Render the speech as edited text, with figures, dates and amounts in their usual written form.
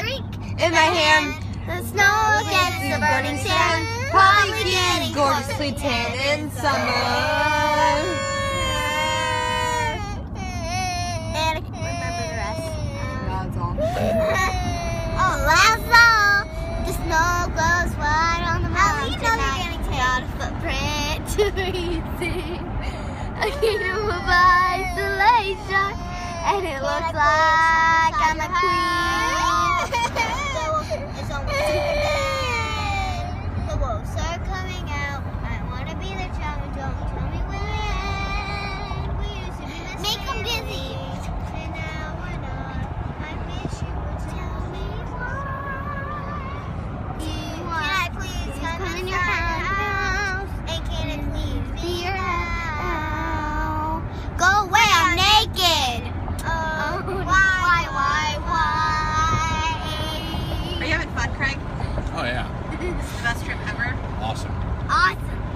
drink in my hand. The snow against the burning sand. Probably getting gorgeously tan in summer. And I can't remember the rest. That's all. Oh, last song. The snow glows white on the mountain. Got a footprint to read. A kingdom of isolation, and it looks like I'm a queen. It's almost the wolves are coming out. I want to be the child. Don't tell me when. We used to be the same. Make them dizzy. And now we're not. I wish you would tell me why. Can I please come in your house? And can it please be your house? Go away, I'm naked. Why? Are you having fun, Craig? Oh yeah. This is the best trip ever. Awesome. Awesome.